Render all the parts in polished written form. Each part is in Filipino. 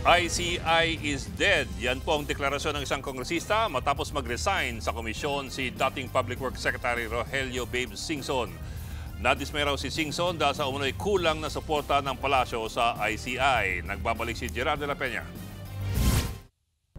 ICI is dead. Yan po ang deklarasyon ng isang kongresista matapos mag-resign sa komisyon si dating Public Works Secretary Rogelio Babe Singson. Nadismay raw si Singson dahil sa umunoy kulang na suporta ng palasyo sa ICI. Nagbabalik si Gerard de la Peña.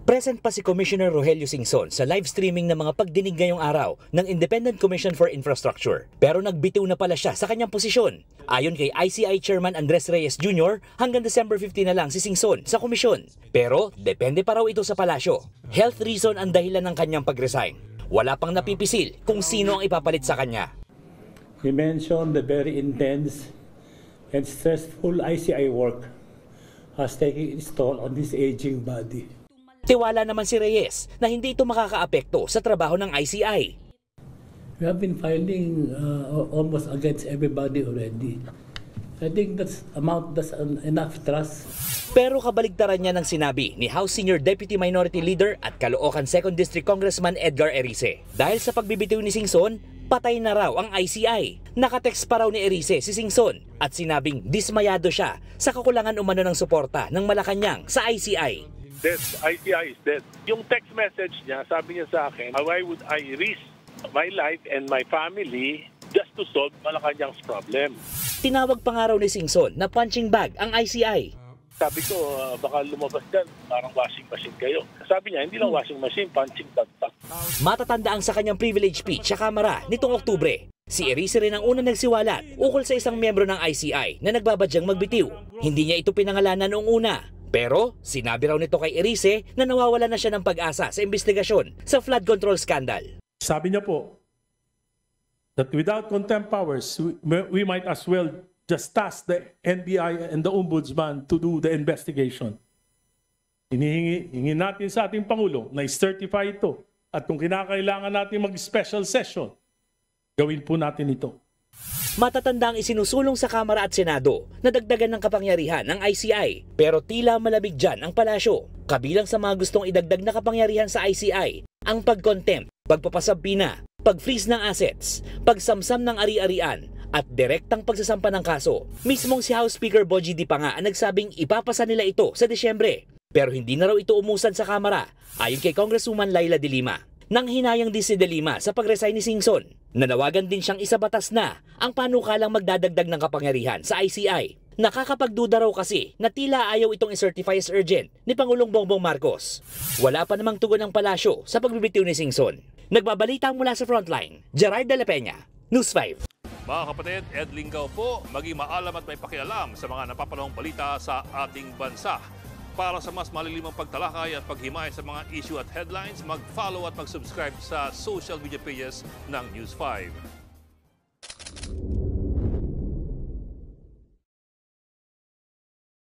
Present pa si Commissioner Rogelio Singson sa live streaming ng mga pagdinig ngayong araw ng Independent Commission for Infrastructure. Pero nagbitiw na pala siya sa kanyang posisyon. Ayon kay ICI Chairman Andres Reyes Jr., hanggang December 15 na lang si Singson sa komisyon. Pero depende pa raw ito sa palasyo. Health reason ang dahilan ng kanyang pag-resign. Wala pang napipisil kung sino ang ipapalit sa kanya. He mentioned the very intense and stressful ICI work has taken its toll on this aging body. Tiwala naman si Reyes na hindi ito makakaapekto sa trabaho ng ICI. We have been filing almost against everybody already. I think that's enough trust. Pero kabaligtaran niya ng sinabi ni House Senior Deputy Minority Leader at Caloocan 2nd District Congressman Edgar Erice. Dahil sa pagbibitiw ni Singson, patay na raw ang ICI. Nakatext pa raw ni Erice si Singson at sinabing dismayado siya sa kakulangan umano ng suporta ng Malacanang sa ICI. Dead. ICI is dead. Yung text message niya, sabi niya sa akin, why would I risk my life and my family just to solve Malacanang's problem? Tinawag pa nga raw ni Singson na punching bag ang ICI. Sabi ko, baka lumabas dyan, parang washing machine kayo. Sabi niya, hindi lang washing machine, punching bag pa. Matatandaan sa kanyang privilege speech sa Kamara nitong Oktubre. Si Erice rin ang unang nagsiwalat ukol sa isang miyembro ng ICI na nagbabadyang magbitiw. Hindi niya ito pinangalanan noong una. Pero sinabi raw nito kay Erice na nawawala na siya ng pag-asa sa investigasyon sa flood control scandal. Sabi niya po that without contempt powers, we might as well just task the NBI and the Ombudsman to do the investigation. Hinihingi natin sa ating Pangulo na i-certify ito. At kung kinakailangan natin mag-special session, gawin po natin ito. Matatanda ang isinusulong sa Kamara at Senado na dagdagan ng kapangyarihan ng ICI. Pero tila malamig dyan ang palasyo. Kabilang sa mga gustong idagdag na kapangyarihan sa ICI, ang pag-contempt, pagpapasabina, pag-freeze ng assets, pagsamsam ng ari-arian, at direktang pagsasampa ng kaso. Mismong si House Speaker Bogie Di pa nga ang nagsabing ipapasa nila ito sa Desyembre. Pero hindi na raw ito umusan sa Kamara, ayon kay Congresswoman Laila De Lima. Nang hinayang din si De Lima sa pag-resign ni Singson, nanawagan din siyang isabatas na ang panukalang magdadagdag ng kapangyarihan sa ICI. Nakakapagduda raw kasi na tila ayaw itong i-certify as urgent ni Pangulong Bongbong Marcos. Wala pa namang tugon ng palasyo sa pagbibitiw ni Singson. Nagbabalita mula sa Frontline, Gerard de la Peña, News 5. Mga kapatid, Ed Lingaw po, maging maalam at may pakialam sa mga napapanahong balita sa ating bansa. Para sa mas malilimang pagtalakay at paghimay sa mga issue at headlines, mag-follow at mag-subscribe sa social media pages ng News 5.